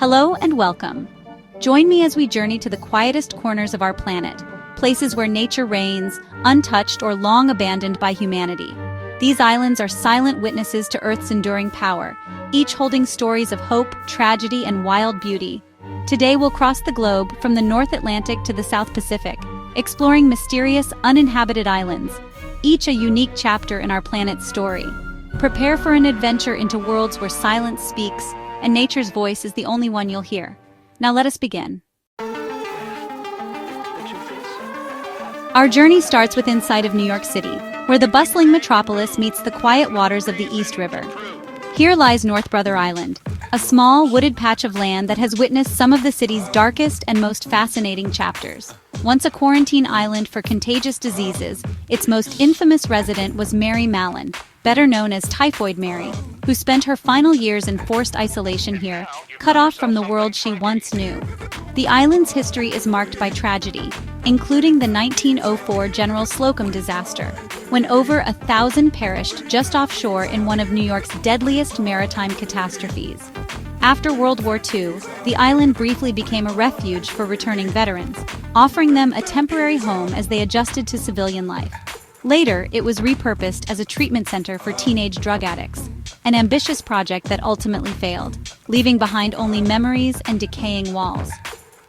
Hello and welcome. Join me as we journey to the quietest corners of our planet, places where nature reigns, untouched or long abandoned by humanity. These islands are silent witnesses to Earth's enduring power, each holding stories of hope, tragedy, and wild beauty. Today we'll cross the globe from the North Atlantic to the South Pacific, exploring mysterious, uninhabited islands, each a unique chapter in our planet's story. Prepare for an adventure into worlds where silence speaks, and nature's voice is the only one you'll hear. Now let us begin. Our journey starts with inside of New York City, where the bustling metropolis meets the quiet waters of the East River. Here lies North Brother Island, a small, wooded patch of land that has witnessed some of the city's darkest and most fascinating chapters. Once a quarantine island for contagious diseases, its most infamous resident was Mary Mallon, better known as Typhoid Mary, who spent her final years in forced isolation here, cut off from the world she once knew. The island's history is marked by tragedy, including the 1904 General Slocum disaster, when over 1,000 perished just offshore in one of New York's deadliest maritime catastrophes. After World War II, the island briefly became a refuge for returning veterans, offering them a temporary home as they adjusted to civilian life. Later, it was repurposed as a treatment center for teenage drug addicts, an ambitious project that ultimately failed, leaving behind only memories and decaying walls.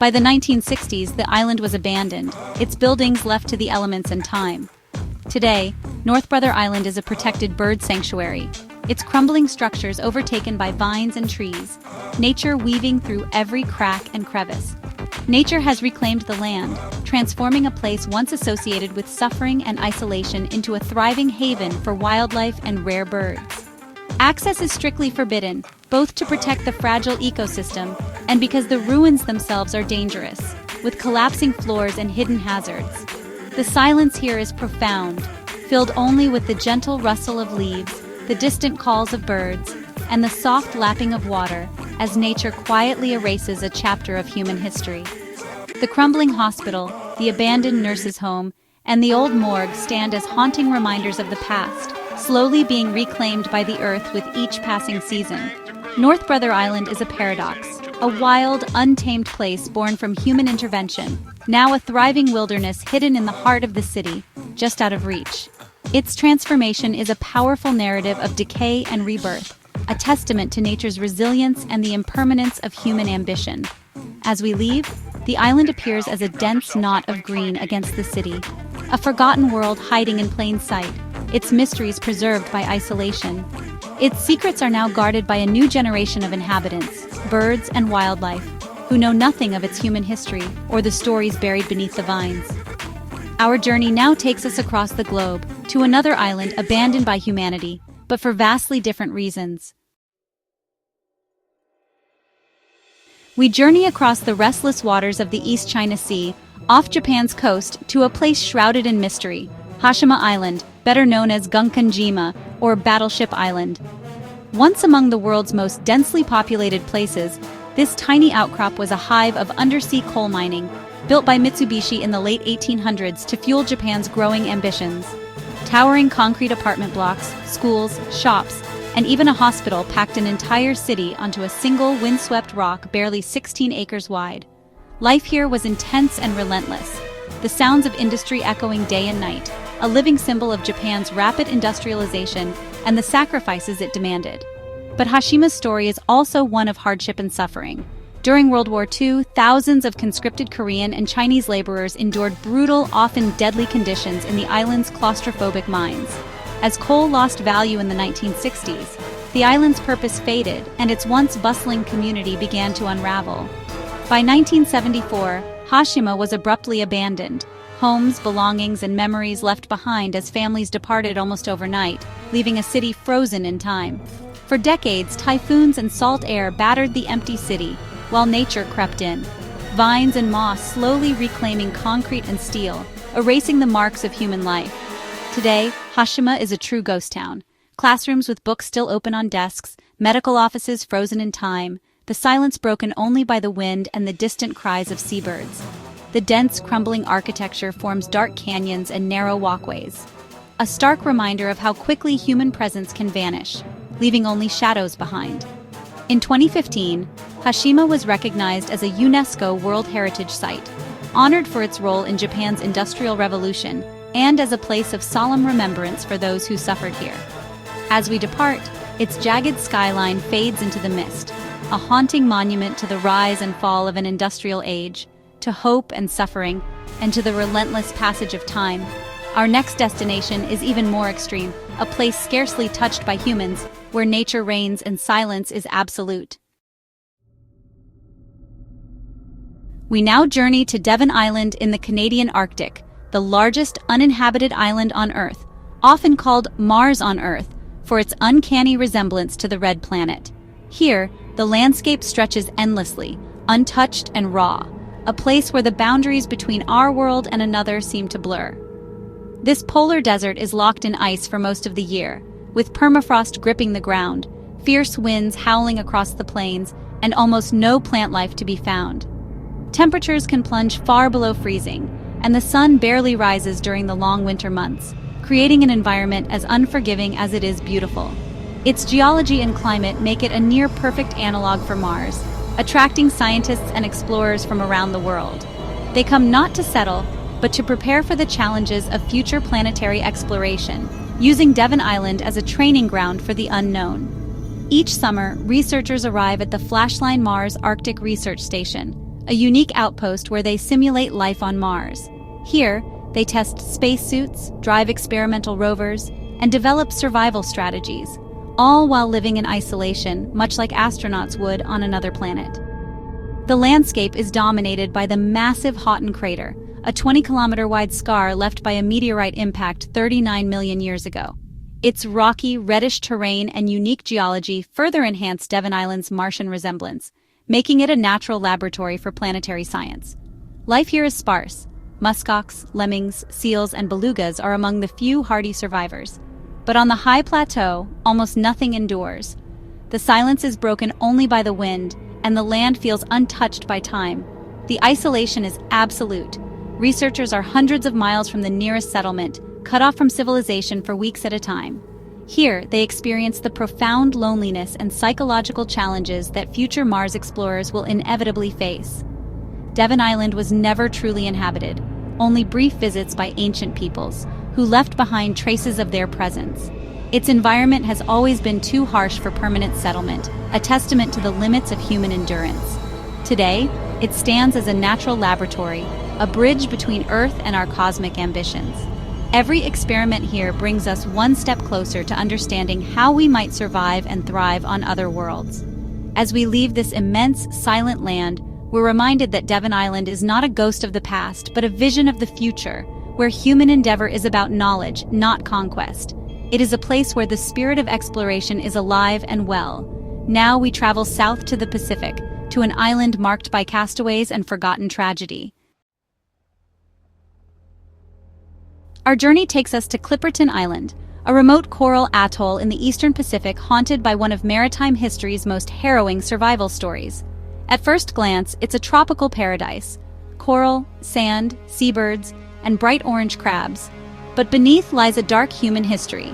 By the 1960s, the island was abandoned, its buildings left to the elements and time. Today, North Brother Island is a protected bird sanctuary, its crumbling structures overtaken by vines and trees, nature weaving through every crack and crevice. Nature has reclaimed the land, transforming a place once associated with suffering and isolation into a thriving haven for wildlife and rare birds. Access is strictly forbidden, both to protect the fragile ecosystem and because the ruins themselves are dangerous, with collapsing floors and hidden hazards. The silence here is profound, filled only with the gentle rustle of leaves, the distant calls of birds, and the soft lapping of water as nature quietly erases a chapter of human history. The crumbling hospital, the abandoned nurses' home, and the old morgue stand as haunting reminders of the past, slowly being reclaimed by the earth with each passing season. North Brother Island is a paradox, a wild, untamed place born from human intervention, now a thriving wilderness hidden in the heart of the city, just out of reach. Its transformation is a powerful narrative of decay and rebirth, a testament to nature's resilience and the impermanence of human ambition. As we leave, the island appears as a dense knot of green against the city, a forgotten world hiding in plain sight, its mysteries preserved by isolation. Its secrets are now guarded by a new generation of inhabitants, birds and wildlife, who know nothing of its human history or the stories buried beneath the vines. Our journey now takes us across the globe to another island abandoned by humanity, but for vastly different reasons. We journey across the restless waters of the East China Sea, off Japan's coast, to a place shrouded in mystery, Hashima Island, better known as Gunkanjima, or Battleship Island. Once among the world's most densely populated places, this tiny outcrop was a hive of undersea coal mining, built by Mitsubishi in the late 1800s to fuel Japan's growing ambitions. Towering concrete apartment blocks, schools, shops, and even a hospital packed an entire city onto a single windswept rock barely 16 acres wide. Life here was intense and relentless, the sounds of industry echoing day and night, a living symbol of Japan's rapid industrialization and the sacrifices it demanded. But Hashima's story is also one of hardship and suffering. During World War II, thousands of conscripted Korean and Chinese laborers endured brutal, often deadly conditions in the island's claustrophobic mines. As coal lost value in the 1960s, the island's purpose faded and its once bustling community began to unravel. By 1974, Hashima was abruptly abandoned, homes, belongings, and memories left behind as families departed almost overnight, leaving a city frozen in time. For decades, typhoons and salt air battered the empty city, while nature crept in, vines and moss slowly reclaiming concrete and steel, erasing the marks of human life. Today, Hashima is a true ghost town. Classrooms with books still open on desks, medical offices frozen in time, the silence broken only by the wind and the distant cries of seabirds. The dense, crumbling architecture forms dark canyons and narrow walkways, a stark reminder of how quickly human presence can vanish, leaving only shadows behind. In 2015, Hashima was recognized as a UNESCO World Heritage Site, honored for its role in Japan's Industrial Revolution, and as a place of solemn remembrance for those who suffered here. As we depart, its jagged skyline fades into the mist, a haunting monument to the rise and fall of an industrial age, to hope and suffering, and to the relentless passage of time. Our next destination is even more extreme, a place scarcely touched by humans, where nature reigns and silence is absolute. We now journey to Devon Island in the Canadian Arctic, the largest uninhabited island on Earth, often called Mars on Earth, for its uncanny resemblance to the red planet. Here, the landscape stretches endlessly, untouched and raw, a place where the boundaries between our world and another seem to blur. This polar desert is locked in ice for most of the year, with permafrost gripping the ground, fierce winds howling across the plains, and almost no plant life to be found. Temperatures can plunge far below freezing, and the sun barely rises during the long winter months, creating an environment as unforgiving as it is beautiful. Its geology and climate make it a near-perfect analog for Mars, attracting scientists and explorers from around the world. They come not to settle, but to prepare for the challenges of future planetary exploration, using Devon Island as a training ground for the unknown. Each summer, researchers arrive at the Flashline Mars Arctic Research Station, a unique outpost where they simulate life on Mars. Here, they test spacesuits, drive experimental rovers, and develop survival strategies, all while living in isolation, much like astronauts would on another planet. The landscape is dominated by the massive Houghton crater, a 20-kilometer-wide scar left by a meteorite impact 39 million years ago. Its rocky, reddish terrain and unique geology further enhance Devon Island's Martian resemblance, making it a natural laboratory for planetary science. Life here is sparse. Muskox, lemmings, seals, and belugas are among the few hardy survivors. But on the high plateau, almost nothing endures. The silence is broken only by the wind, and the land feels untouched by time. The isolation is absolute. Researchers are hundreds of miles from the nearest settlement, cut off from civilization for weeks at a time. Here, they experience the profound loneliness and psychological challenges that future Mars explorers will inevitably face. Devon Island was never truly inhabited, only brief visits by ancient peoples, who left behind traces of their presence. Its environment has always been too harsh for permanent settlement, a testament to the limits of human endurance. Today, it stands as a natural laboratory, a bridge between Earth and our cosmic ambitions. Every experiment here brings us one step closer to understanding how we might survive and thrive on other worlds. As we leave this immense, silent land, we're reminded that Devon Island is not a ghost of the past, but a vision of the future, where human endeavor is about knowledge, not conquest. It is a place where the spirit of exploration is alive and well. Now we travel south to the Pacific, to an island marked by castaways and forgotten tragedy. Our journey takes us to Clipperton Island, a remote coral atoll in the eastern Pacific haunted by one of maritime history's most harrowing survival stories. At first glance, it's a tropical paradise: coral, sand, seabirds, and bright orange crabs. But beneath lies a dark human history.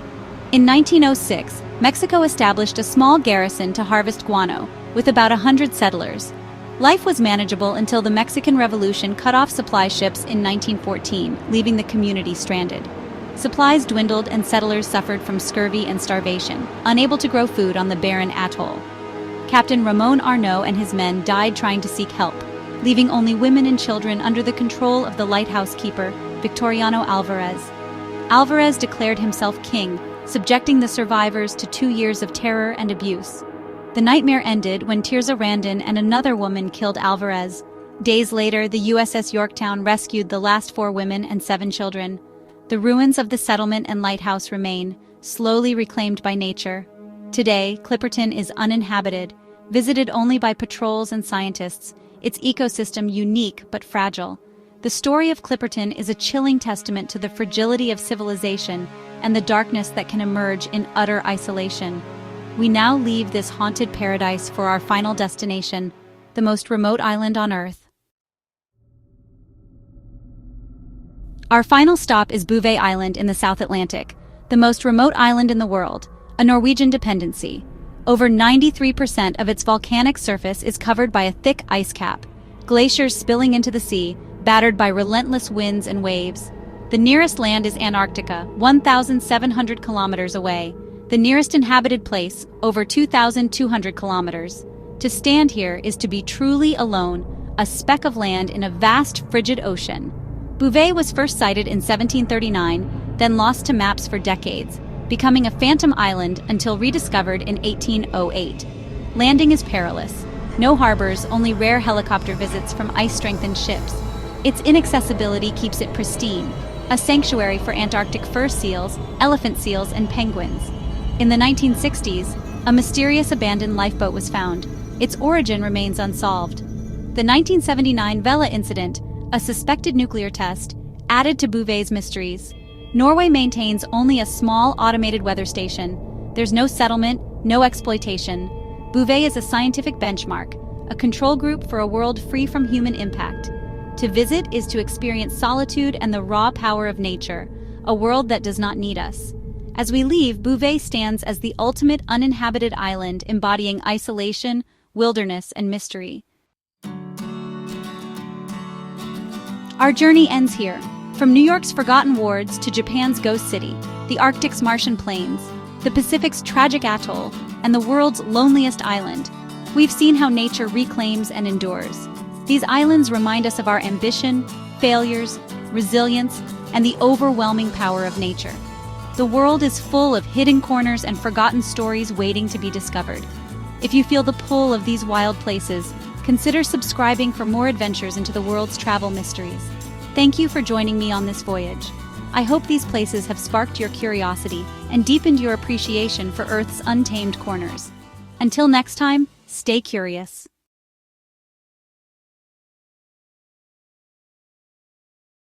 In 1906, Mexico established a small garrison to harvest guano, with about 100 settlers. Life was manageable until the Mexican Revolution cut off supply ships in 1914, leaving the community stranded. Supplies dwindled and settlers suffered from scurvy and starvation, unable to grow food on the barren atoll. Captain Ramon Arnaud and his men died trying to seek help, leaving only women and children under the control of the lighthouse keeper, Victoriano Alvarez. Alvarez declared himself king, subjecting the survivors to 2 years of terror and abuse. The nightmare ended when Tirza Randon and another woman killed Alvarez. Days later, the USS Yorktown rescued the last 4 women and 7 children. The ruins of the settlement and lighthouse remain, slowly reclaimed by nature. Today, Clipperton is uninhabited, visited only by patrols and scientists, its ecosystem unique but fragile. The story of Clipperton is a chilling testament to the fragility of civilization and the darkness that can emerge in utter isolation. We now leave this haunted paradise for our final destination, the most remote island on Earth. Our final stop is Bouvet Island in the South Atlantic, the most remote island in the world, a Norwegian dependency. Over 93% of its volcanic surface is covered by a thick ice cap, glaciers spilling into the sea, battered by relentless winds and waves. The nearest land is Antarctica, 1,700 kilometers away. The nearest inhabited place, over 2,200 kilometers. To stand here is to be truly alone, a speck of land in a vast, frigid ocean. Bouvet was first sighted in 1739, then lost to maps for decades, becoming a phantom island until rediscovered in 1808. Landing is perilous. No harbors, only rare helicopter visits from ice-strengthened ships. Its inaccessibility keeps it pristine, a sanctuary for Antarctic fur seals, elephant seals, and penguins. In the 1960s, a mysterious abandoned lifeboat was found. Its origin remains unsolved. The 1979 Vela incident, a suspected nuclear test, added to Bouvet's mysteries. Norway maintains only a small automated weather station. There's no settlement, no exploitation. Bouvet is a scientific benchmark, a control group for a world free from human impact. To visit is to experience solitude and the raw power of nature, a world that does not need us. As we leave, Bouvet stands as the ultimate uninhabited island embodying isolation, wilderness, and mystery. Our journey ends here. From New York's forgotten wards to Japan's ghost city, the Arctic's Martian plains, the Pacific's tragic atoll, and the world's loneliest island, we've seen how nature reclaims and endures. These islands remind us of our ambition, failures, resilience, and the overwhelming power of nature. The world is full of hidden corners and forgotten stories waiting to be discovered. If you feel the pull of these wild places, consider subscribing for more adventures into the world's travel mysteries. Thank you for joining me on this voyage. I hope these places have sparked your curiosity and deepened your appreciation for Earth's untamed corners. Until next time, stay curious.